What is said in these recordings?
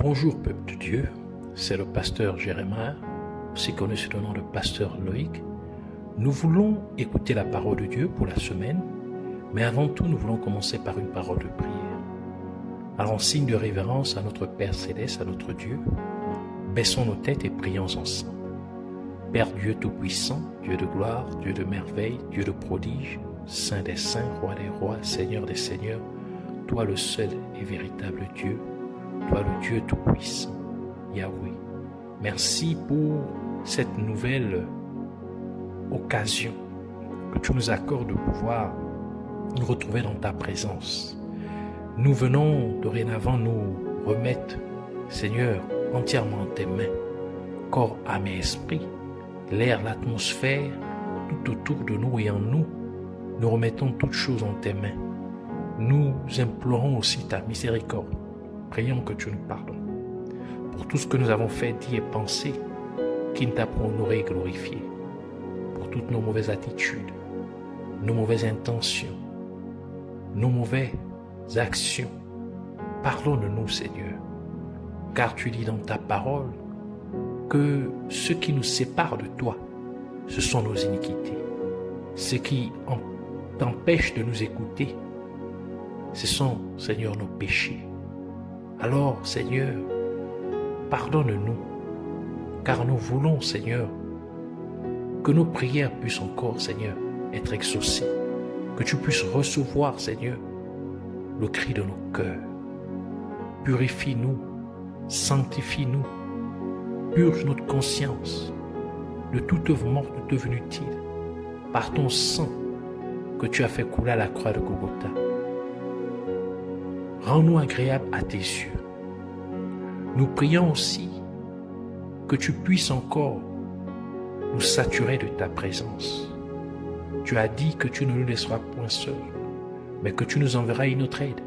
Bonjour peuple de Dieu, c'est le pasteur Jérémie, aussi connu sous le nom de pasteur Loïc. Nous voulons écouter la parole de Dieu pour la semaine, mais avant tout nous voulons commencer par une parole de prière. Alors en signe de révérence à notre Père Céleste, à notre Dieu, baissons nos têtes et prions ensemble. Père Dieu Tout-Puissant, Dieu de gloire, Dieu de merveille, Dieu de prodige, Saint des saints, Roi des rois, Seigneur des seigneurs, toi le seul et véritable Dieu, toi le Dieu Tout-Puissant, Yahweh. Merci pour cette nouvelle occasion que tu nous accordes de pouvoir nous retrouver dans ta présence. Nous venons dorénavant nous remettre, Seigneur, entièrement en tes mains, corps, âme et esprit, l'air, l'atmosphère, tout autour de nous et en nous. Nous remettons toutes choses en tes mains. Nous implorons aussi ta miséricorde. Prions que tu nous pardonnes pour tout ce que nous avons fait, dit et pensé, qui ne t'a pas honoré et glorifié, pour toutes nos mauvaises attitudes, nos mauvaises intentions, nos mauvaises actions. Pardonne-nous, Seigneur, car tu dis dans ta parole que ce qui nous sépare de toi, ce sont nos iniquités. Ce qui t'empêche de nous écouter, ce sont, Seigneur, nos péchés. Alors, Seigneur, pardonne-nous, car nous voulons, Seigneur, que nos prières puissent encore, Seigneur, être exaucées, que tu puisses recevoir, Seigneur, le cri de nos cœurs. Purifie-nous, sanctifie-nous, purge notre conscience de toute œuvre morte, toute œuvre inutile, par ton sang que tu as fait couler à la croix de Golgotha. Rends-nous agréables à tes yeux. Nous prions aussi que tu puisses encore nous saturer de ta présence. Tu as dit que tu ne nous laisseras point seuls, mais que tu nous enverras une autre aide,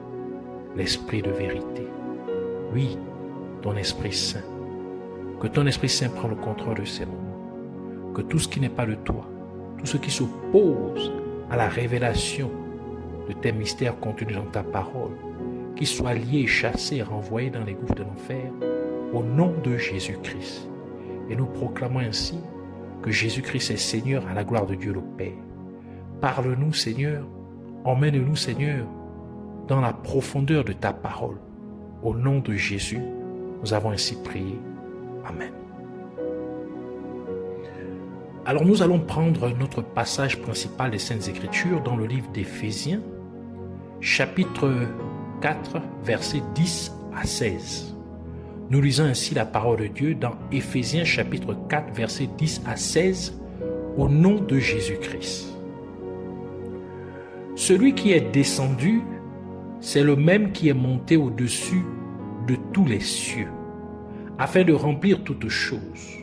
l'Esprit de vérité. Oui, ton Esprit Saint. Que ton Esprit Saint prenne le contrôle de ces moments. Que tout ce qui n'est pas de toi, tout ce qui s'oppose à la révélation de tes mystères contenus dans ta parole, qui soit lié, chassé et renvoyé dans les gouffres de l'enfer, au nom de Jésus-Christ. Et nous proclamons ainsi que Jésus-Christ est Seigneur à la gloire de Dieu le Père. Parle-nous, Seigneur, emmène-nous, Seigneur, dans la profondeur de ta parole. Au nom de Jésus, nous avons ainsi prié. Amen. Alors nous allons prendre notre passage principal des Saintes Écritures dans le livre d'Éphésiens, chapitre 4, versets 10 à 16. Nous lisons ainsi la parole de Dieu dans Éphésiens chapitre 4, versets 10 à 16, au nom de Jésus-Christ. Celui qui est descendu, c'est le même qui est monté au-dessus de tous les cieux, afin de remplir toutes choses.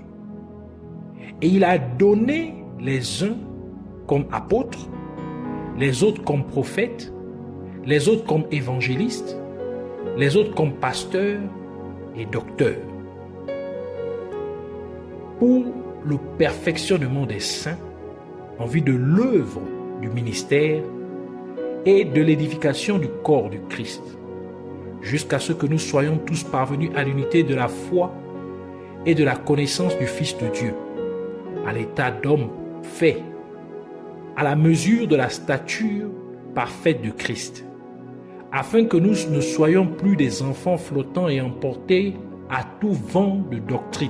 Et il a donné les uns comme apôtres, les autres comme prophètes, les autres comme évangélistes, les autres comme pasteurs et docteurs, pour le perfectionnement des saints en vue de l'œuvre du ministère et de l'édification du corps du Christ, jusqu'à ce que nous soyons tous parvenus à l'unité de la foi et de la connaissance du Fils de Dieu, à l'état d'homme fait, à la mesure de la stature parfaite de Christ, afin que nous ne soyons plus des enfants flottants et emportés à tout vent de doctrine,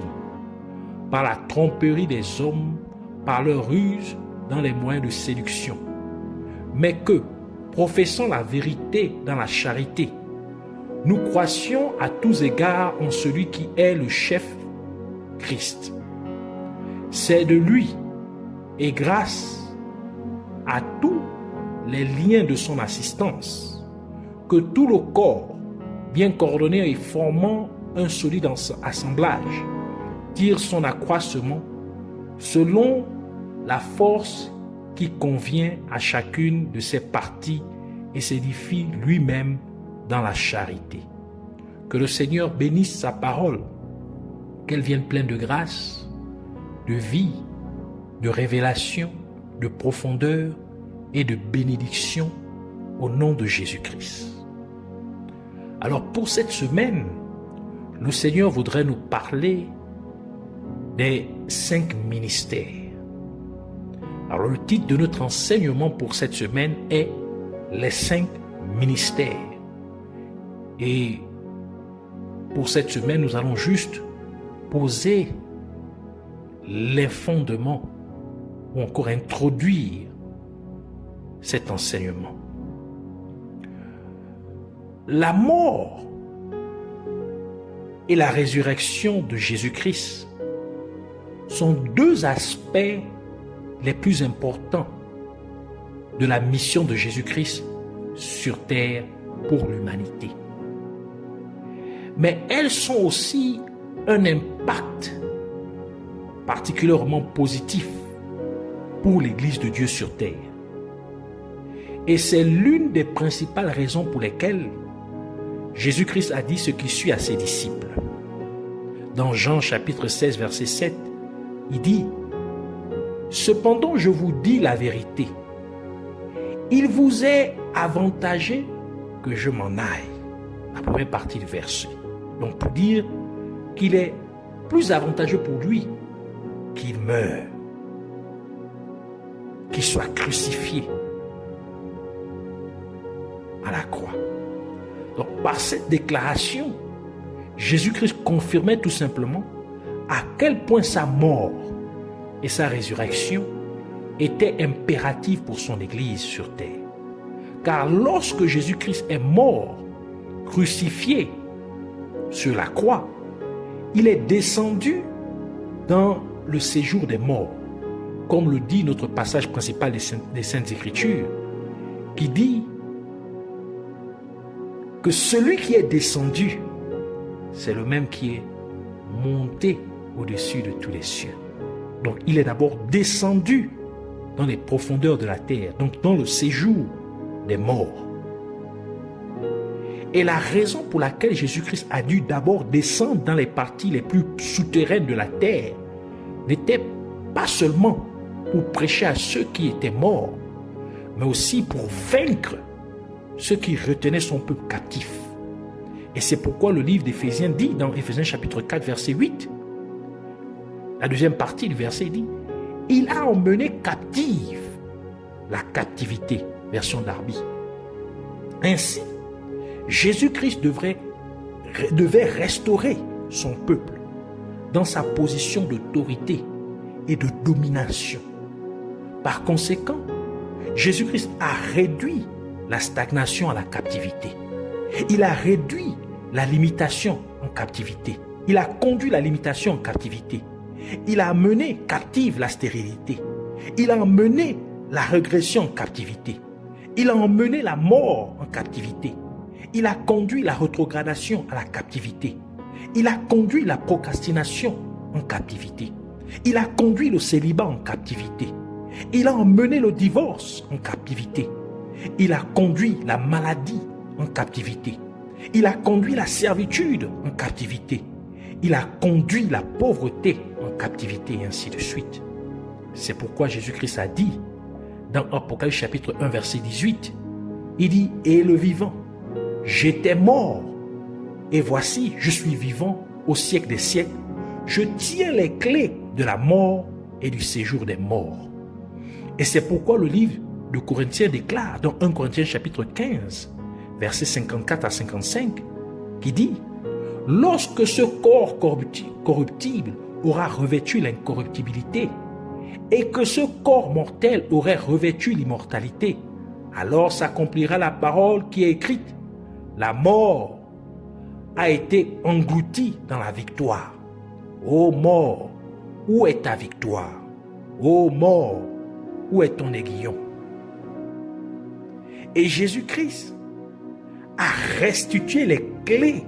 par la tromperie des hommes, par leur ruse dans les moyens de séduction, mais que, professant la vérité dans la charité, nous croissions à tous égards en celui qui est le chef, Christ. C'est de lui, et grâce à tous les liens de son assistance, que tout le corps, bien coordonné et formant un solide assemblage, tire son accroissement selon la force qui convient à chacune de ses parties et s'édifie lui-même dans la charité. Que le Seigneur bénisse sa parole, qu'elle vienne pleine de grâce, de vie, de révélation, de profondeur et de bénédiction au nom de Jésus-Christ. Alors pour cette semaine, le Seigneur voudrait nous parler des 5 ministères. Alors le titre de notre enseignement pour cette semaine est les 5 ministères. Et pour cette semaine, nous allons juste poser les fondements ou encore introduire cet enseignement. La mort et la résurrection de Jésus-Christ sont 2 aspects les plus importants de la mission de Jésus-Christ sur terre pour l'humanité. Mais elles sont aussi un impact particulièrement positif pour l'Église de Dieu sur terre. Et c'est l'une des principales raisons pour lesquelles Jésus-Christ a dit ce qui suit à ses disciples. Dans Jean chapitre 16, verset 7, il dit « Cependant, je vous dis la vérité. Il vous est avantagé que je m'en aille. » La première partie du verset. Donc pour dire qu'il est plus avantageux pour lui qu'il meure, qu'il soit crucifié à la croix. Donc par cette déclaration, Jésus-Christ confirmait tout simplement à quel point sa mort et sa résurrection étaient impératives pour son Église sur terre. Car lorsque Jésus-Christ est mort, crucifié sur la croix, il est descendu dans le séjour des morts, comme le dit notre passage principal des Saintes Écritures, qui dit que celui qui est descendu, c'est le même qui est monté au-dessus de tous les cieux. Donc il est d'abord descendu dans les profondeurs de la terre, donc dans le séjour des morts. Et la raison pour laquelle Jésus-Christ a dû d'abord descendre dans les parties les plus souterraines de la terre n'était pas seulement pour prêcher à ceux qui étaient morts, mais aussi pour vaincre ceux qui retenaient son peuple captif. Et c'est pourquoi le livre d'Éphésiens dit, dans Éphésiens chapitre 4, verset 8, la deuxième partie du verset dit « Il a emmené captive la captivité », version Darby. Ainsi, Jésus-Christ devait restaurer son peuple dans sa position d'autorité et de domination. Par conséquent, Jésus-Christ a réduit la stagnation à la captivité. Il a réduit la limitation en captivité. Il a conduit la limitation en captivité. Il a mené captive la stérilité. Il a emmené la régression en captivité. Il a emmené la mort en captivité. Il a conduit la rétrogradation à la captivité. Il a conduit la procrastination en captivité. Il a conduit le célibat en captivité. Il a emmené le divorce en captivité. Il a conduit la maladie en captivité. Il a conduit la servitude en captivité. Il a conduit la pauvreté en captivité et ainsi de suite. C'est pourquoi Jésus-Christ a dit dans Apocalypse chapitre 1 verset 18, il dit « Et le vivant, j'étais mort, et voici, je suis vivant au siècle des siècles. Je tiens les clés de la mort et du séjour des morts. » Et c'est pourquoi le livre de Corinthiens déclare dans 1 Corinthiens chapitre 15, versets 54 à 55, qui dit « Lorsque ce corps corruptible aura revêtu l'incorruptibilité, et que ce corps mortel aurait revêtu l'immortalité, alors s'accomplira la parole qui est écrite. La mort a été engloutie dans la victoire. Ô mort, où est ta victoire? Ô mort, où est ton aiguillon? » Et Jésus-Christ a restitué les clés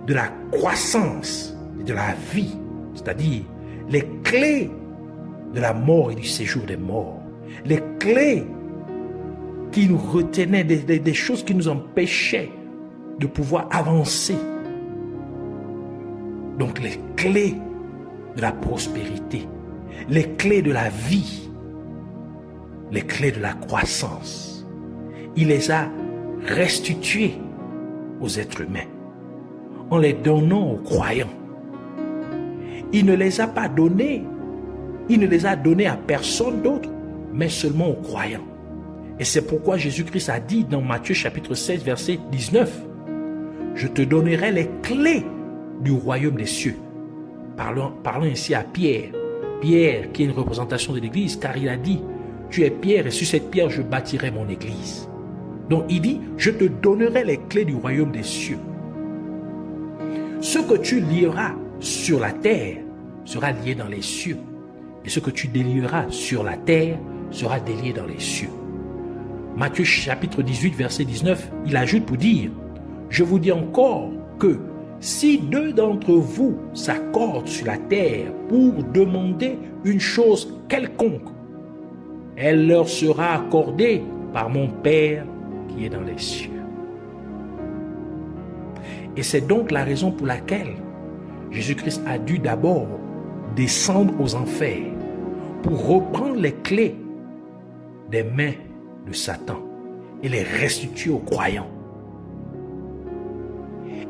de la croissance et de la vie, c'est-à-dire les clés de la mort et du séjour des morts, les clés qui nous retenaient, des choses qui nous empêchaient de pouvoir avancer. Donc les clés de la prospérité, les clés de la vie, les clés de la croissance. Il les a restituées aux êtres humains. en les donnant aux croyants. Il ne les a pas donnés, il ne les a donnés à personne d'autre, mais seulement aux croyants. Et c'est pourquoi Jésus-Christ a dit dans Matthieu chapitre 16, verset 19, « Je te donnerai les clés du royaume des cieux. » Parlons ici à Pierre. Pierre qui est une représentation de l'Église, car il a dit, « Tu es Pierre et sur cette pierre je bâtirai mon Église. » Donc il dit, « Je te donnerai les clés du royaume des cieux. » Ce que tu lieras sur la terre sera lié dans les cieux. Et ce que tu délieras sur la terre sera délié dans les cieux. Matthieu chapitre 18, verset 19, il ajoute pour dire, « Je vous dis encore que si 2 d'entre vous s'accordent sur la terre pour demander une chose quelconque, elle leur sera accordée par mon Père qui est dans les cieux. » Et c'est donc la raison pour laquelle Jésus-Christ a dû d'abord descendre aux enfers pour reprendre les clés des mains de Satan et les restituer aux croyants.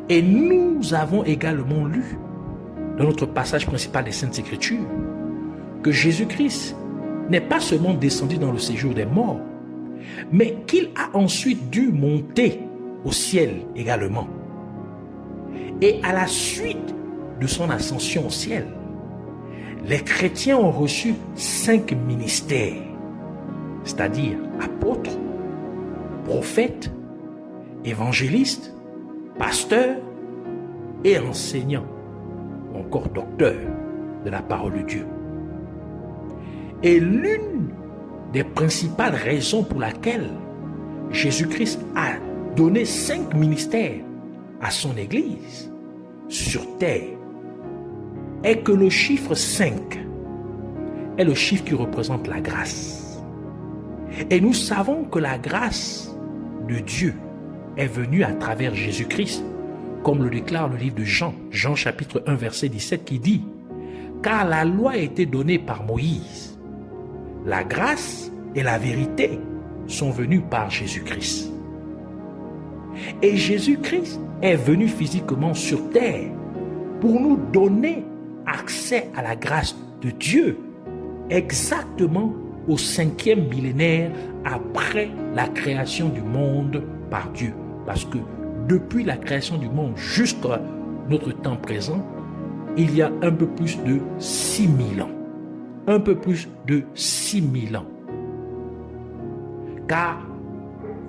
Et nous avons également lu dans notre passage principal des Saintes Écritures que Jésus-Christ n'est pas seulement descendu dans le séjour des morts, mais qu'il a ensuite dû monter au ciel également. Et à la suite de son ascension au ciel, les chrétiens ont reçu 5 ministères, c'est-à-dire apôtres, prophètes, évangélistes, pasteurs et enseignants, ou encore docteurs de la parole de Dieu. Et l'une des principales raisons pour laquelle Jésus-Christ a donné 5 ministères à son Église sur terre est que le chiffre 5 est le chiffre qui représente la grâce. Et nous savons que la grâce de Dieu est venue à travers Jésus-Christ, comme le déclare le livre de Jean, Jean chapitre 1 verset 17 qui dit « Car la loi a été donnée par Moïse, la grâce et la vérité sont venues par Jésus-Christ. » Et Jésus-Christ est venu physiquement sur terre pour nous donner accès à la grâce de Dieu exactement au 5e millénaire après la création du monde par Dieu. Parce que depuis la création du monde jusqu'à notre temps présent, il y a un peu plus de 6000 ans. Un peu plus de 6000 ans. Car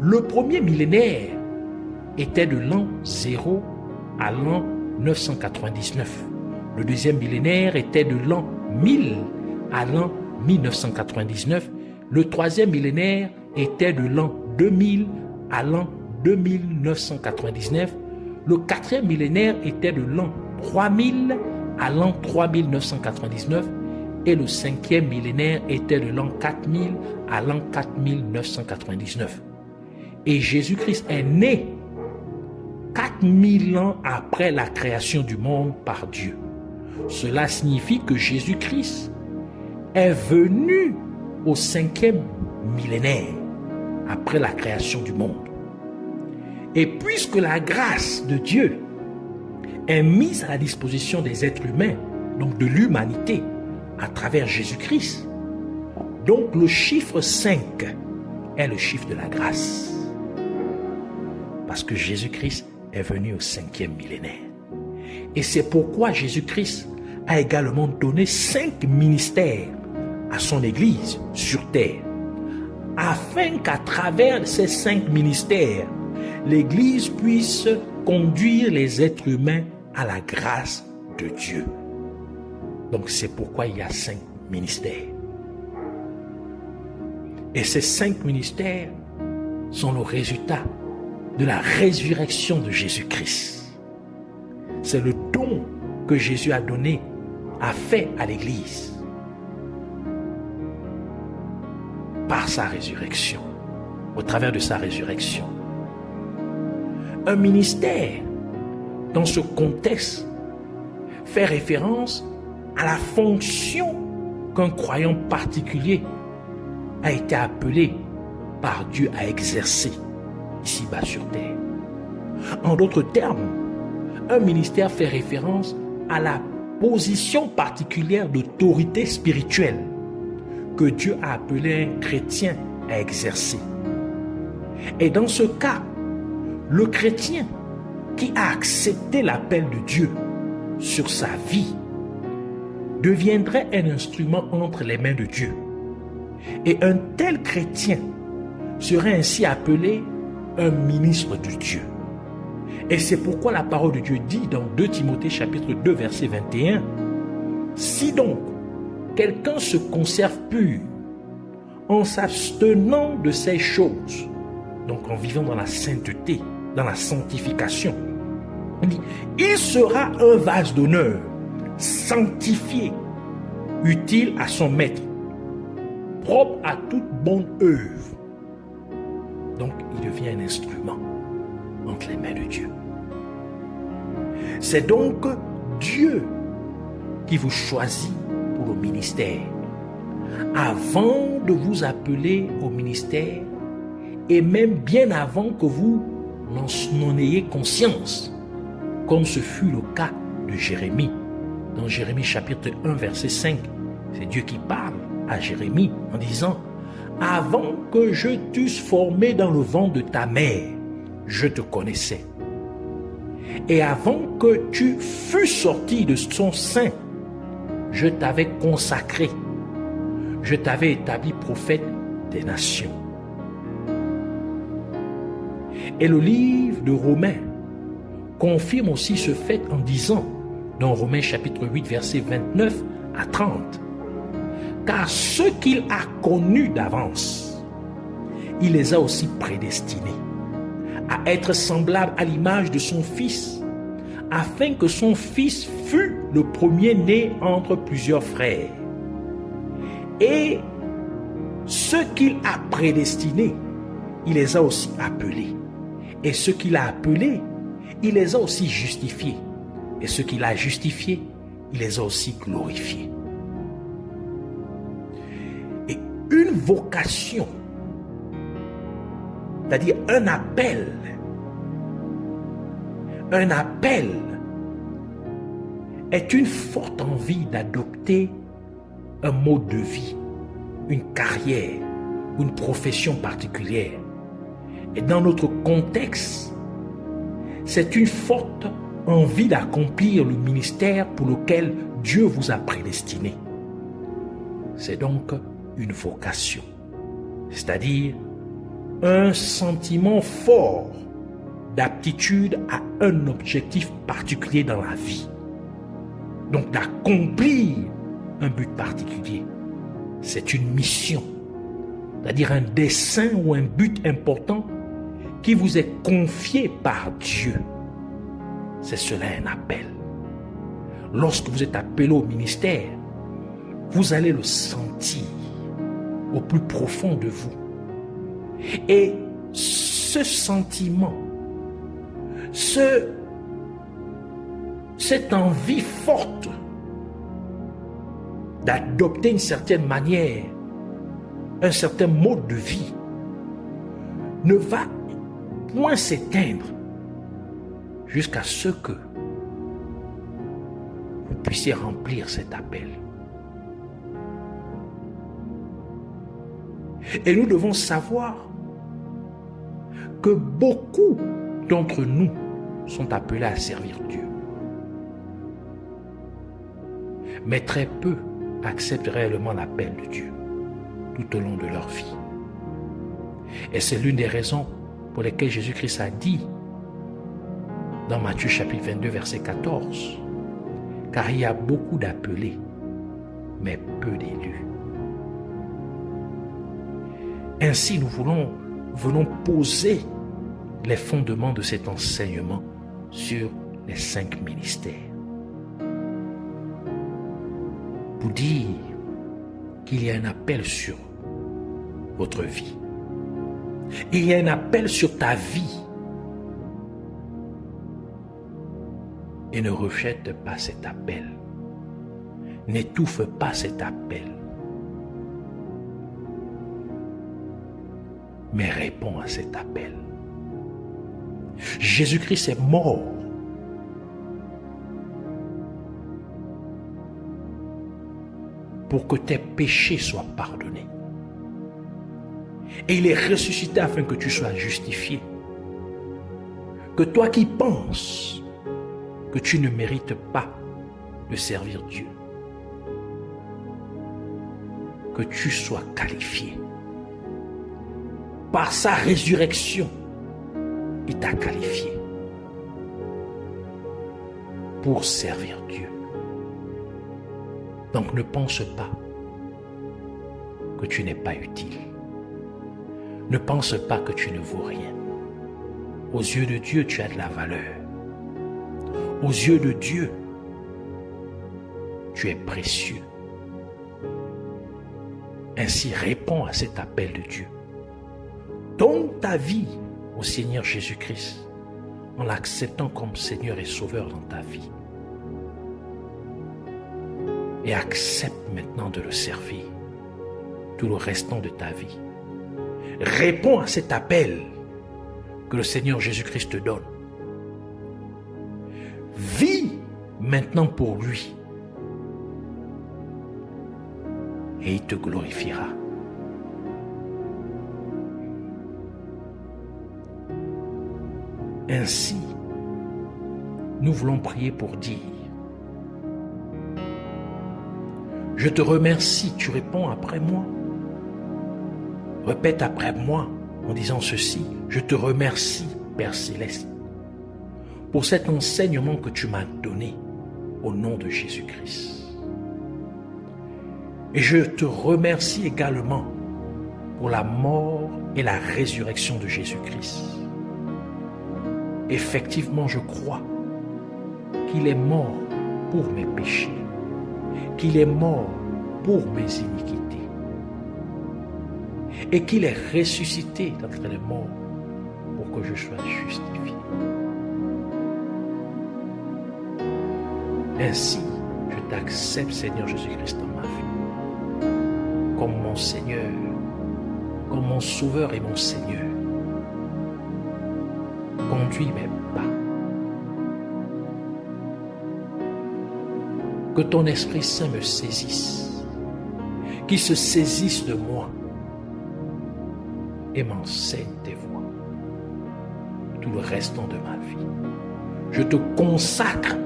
le premier millénaire était de l'an 0 à l'an 999. Le deuxième millénaire était de l'an 1000 à l'an 1999. Le troisième millénaire était de l'an 2000 à l'an 2999. Le quatrième millénaire était de l'an 3000 à l'an 3999. Et le cinquième millénaire était de l'an 4000 à l'an 4999. Et Jésus-Christ est né 4000 ans après la création du monde par Dieu. Cela signifie que Jésus-Christ est venu au 5e millénaire après la création du monde. Et puisque la grâce de Dieu est mise à la disposition des êtres humains, donc de l'humanité, à travers Jésus-Christ, donc le chiffre 5 est le chiffre de la grâce. Parce que Jésus-Christ est venu au 5e millénaire. Et c'est pourquoi Jésus-Christ a également donné 5 ministères à son Église sur terre, afin qu'à travers ces 5 ministères, l'Église puisse conduire les êtres humains à la grâce de Dieu. Donc c'est pourquoi il y a 5 ministères. Et ces 5 ministères sont le résultat de la résurrection de Jésus-Christ. C'est le don que Jésus a donné, a fait à l'Église par sa résurrection, au travers de sa résurrection. Un ministère, dans ce contexte, fait référence à la fonction qu'un croyant particulier a été appelé par Dieu à exercer ici-bas sur terre. En d'autres termes, un ministère fait référence à la position particulière d'autorité spirituelle que Dieu a appelé un chrétien à exercer. Et dans ce cas, le chrétien qui a accepté l'appel de Dieu sur sa vie deviendrait un instrument entre les mains de Dieu. Et un tel chrétien serait ainsi appelé un ministre de Dieu. Et c'est pourquoi la parole de Dieu dit dans 2 Timothée chapitre 2 verset 21, « Si donc quelqu'un se conserve pur en s'abstenant de ces choses, donc en vivant dans la sainteté, dans la sanctification, il sera un vase d'honneur, sanctifié, utile à son maître, propre à toute bonne œuvre. » Donc, il devient un instrument entre les mains de Dieu. C'est donc Dieu qui vous choisit pour le ministère. Avant de vous appeler au ministère, et même bien avant que vous n'en ayez conscience, comme ce fut le cas de Jérémie. Dans Jérémie chapitre 1 verset 5, c'est Dieu qui parle à Jérémie en disant « Avant que je t'eusse formé dans le ventre de ta mère, je te connaissais. Et avant que tu fusses sorti de son sein, je t'avais consacré. Je t'avais établi prophète des nations. » Et le livre de Romains confirme aussi ce fait en disant, dans Romains chapitre 8, versets 29 à 30, « Car ceux qu'il a connus d'avance, il les a aussi prédestinés à être semblables à l'image de son Fils, afin que son Fils fût le premier-né entre plusieurs frères. Et ceux qu'il a prédestinés, il les a aussi appelés. Et ceux qu'il a appelés, il les a aussi justifiés. Et ceux qu'il a justifiés, il les a aussi glorifiés. Et une vocation, c'est-à-dire un appel est une forte envie d'adopter un mode de vie, une carrière, une profession particulière. Et dans notre contexte, c'est une forte envie d'accomplir le ministère pour lequel Dieu vous a prédestiné. C'est donc une vocation, c'est-à-dire un sentiment fort d'aptitude à un objectif particulier dans la vie. Donc d'accomplir un but particulier. C'est une mission, c'est-à-dire un dessein ou un but important qui vous est confié par Dieu. C'est cela un appel. Lorsque vous êtes appelé au ministère, vous allez le sentir au plus profond de vous. Et ce sentiment, cette envie forte d'adopter une certaine manière, un certain mode de vie, ne va point s'éteindre jusqu'à ce que vous puissiez remplir cet appel. Et nous devons savoir que beaucoup d'entre nous sont appelés à servir Dieu. Mais très peu acceptent réellement l'appel de Dieu tout au long de leur vie. Et c'est l'une des raisons pour lesquelles Jésus-Christ a dit dans Matthieu chapitre 22 verset 14, « Car il y a beaucoup d'appelés, mais peu d'élus. » Ainsi, nous venons poser les fondements de cet enseignement sur les 5 ministères. Pour dire qu'il y a un appel sur votre vie. Et il y a un appel sur ta vie. Et ne rejette pas cet appel. N'étouffe pas cet appel. Mais réponds à cet appel. Jésus-Christ est mort pour que tes péchés soient pardonnés. Et il est ressuscité afin que tu sois justifié. Que toi qui penses que tu ne mérites pas de servir Dieu, que tu sois qualifié. Par sa résurrection, il t'a qualifié pour servir Dieu. Donc ne pense pas que tu n'es pas utile. Ne pense pas que tu ne vaux rien. Aux yeux de Dieu, tu as de la valeur. Aux yeux de Dieu, tu es précieux. Ainsi, réponds à cet appel de Dieu. Donne ta vie au Seigneur Jésus-Christ en l'acceptant comme Seigneur et Sauveur dans ta vie. Et accepte maintenant de le servir tout le restant de ta vie. Réponds à cet appel que le Seigneur Jésus-Christ te donne. Vis maintenant pour lui. Et il te glorifiera. Ainsi, nous voulons prier pour dire: je te remercie, tu réponds après moi. Répète après moi en disant ceci: je te remercie, Père Céleste, pour cet enseignement que tu m'as donné au nom de Jésus-Christ. Et je te remercie également pour la mort et la résurrection de Jésus-Christ. Effectivement, je crois qu'il est mort pour mes péchés, qu'il est mort pour mes iniquités et qu'il est ressuscité d'entre les morts pour que je sois justifié. Ainsi, je t'accepte, Seigneur Jésus-Christ, dans ma vie, comme mon Seigneur, comme mon Sauveur et mon Seigneur. Conduis mes pas. Que ton Esprit Saint me saisisse, qu'il se saisisse de moi et m'enseigne tes voies tout le restant de ma vie. Je te consacre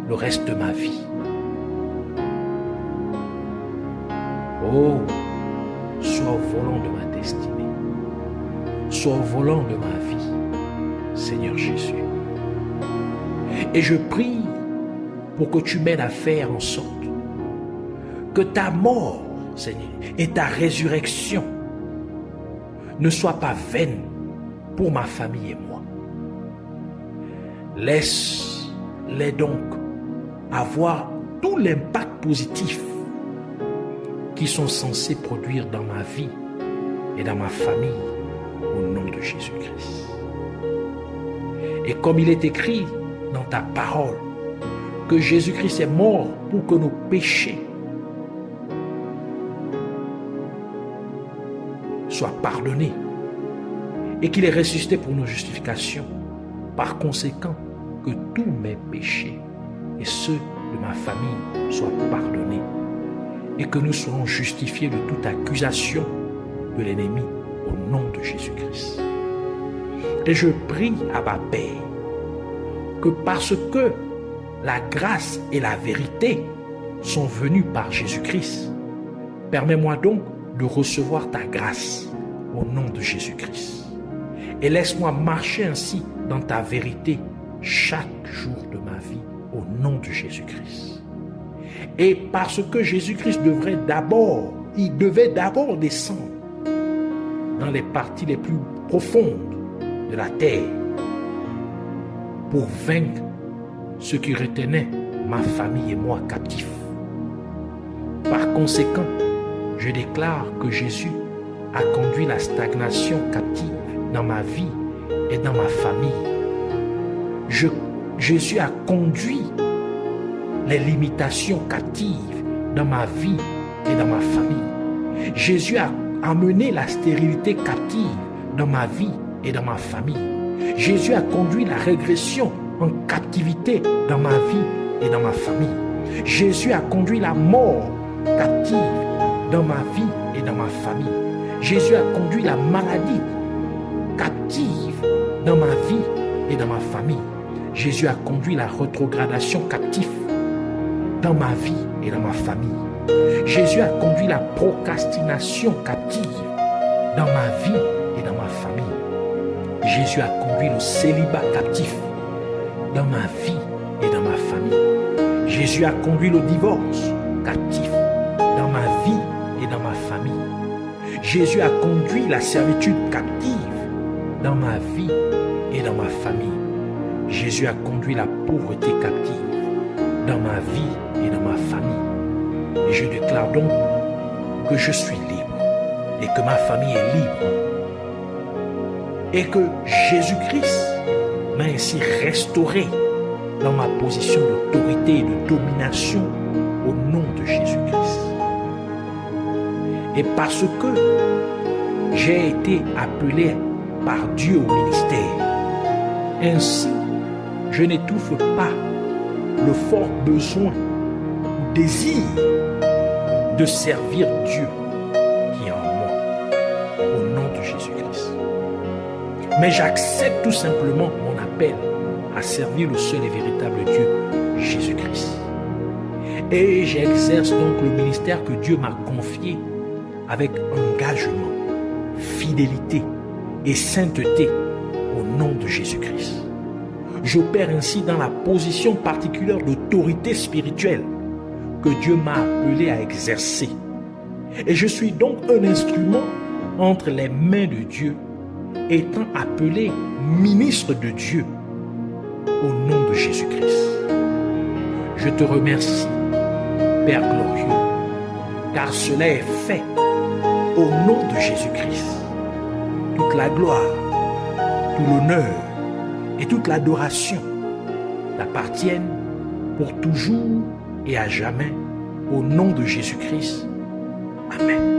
le reste de ma vie. Oh, sois au volant de ma destinée. Sois au volant de ma vie, Seigneur Jésus. Et je prie pour que tu m'aides à faire en sorte que ta mort, Seigneur, et ta résurrection ne soient pas vaines pour ma famille et moi. Laisse-les donc avoir tout l'impact positif qu'ils sont censés produire dans ma vie et dans ma famille au nom de Jésus-Christ. Et comme il est écrit dans ta parole que Jésus-Christ est mort pour que nos péchés soient pardonnés et qu'il est ressuscité pour nos justifications, par conséquent que tous mes péchés et ceux de ma famille soient pardonnés et que nous serons justifiés de toute accusation de l'ennemi au nom de Jésus-Christ. Et je prie à ma Père que parce que la grâce et la vérité sont venues par Jésus-Christ, permets-moi donc de recevoir ta grâce au nom de Jésus-Christ. Et laisse-moi marcher ainsi dans ta vérité chaque jour de ma vie au nom de Jésus-Christ. Et parce que Jésus-Christ devait d'abord descendre dans les parties les plus profondes de la terre pour vaincre ce qui retenait ma famille et moi captifs. Par conséquent, je déclare que Jésus a conduit la stagnation captive dans ma vie et dans ma famille. Jésus a conduit les limitations captives dans ma vie et dans ma famille. Jésus a amené la stérilité captive dans ma vie et dans ma famille. Jésus a conduit la régression en captivité dans ma vie et dans ma famille. Jésus a conduit la mort captive dans ma vie et dans ma famille. Jésus a conduit la maladie captive dans ma vie et dans ma famille. Jésus a conduit la rétrogradation captive dans ma vie et dans ma famille. Jésus a conduit la procrastination captive dans ma vie et dans ma famille. Jésus a conduit le célibat captif dans ma vie et dans ma famille. Jésus a conduit le divorce captif dans ma vie et dans ma famille. Jésus a conduit la servitude captive dans ma vie et dans ma famille. Jésus a conduit la pauvreté captive dans ma vie et dans ma famille. Et je déclare donc que je suis libre et que ma famille est libre. Et que Jésus-Christ m'a ainsi restauré dans ma position d'autorité et de domination au nom de Jésus-Christ. Et parce que j'ai été appelé par Dieu au ministère, ainsi je n'étouffe pas le fort besoin ou désir de servir Dieu qui est en moi, au nom de Jésus-Christ. Mais j'accepte tout simplement mon appel à servir le seul et véritable Dieu, Jésus-Christ. Et j'exerce donc le ministère que Dieu m'a confié avec engagement, fidélité et sainteté au nom de Jésus-Christ. J'opère ainsi dans la position particulière d'autorité spirituelle que Dieu m'a appelé à exercer. Et je suis donc un instrument entre les mains de Dieu, étant appelé ministre de Dieu au nom de Jésus-Christ. Je te remercie, Père glorieux, car cela est fait au nom de Jésus-Christ. Toute la gloire, tout l'honneur et toute l'adoration t'appartiennent pour toujours et à jamais au nom de Jésus-Christ. Amen.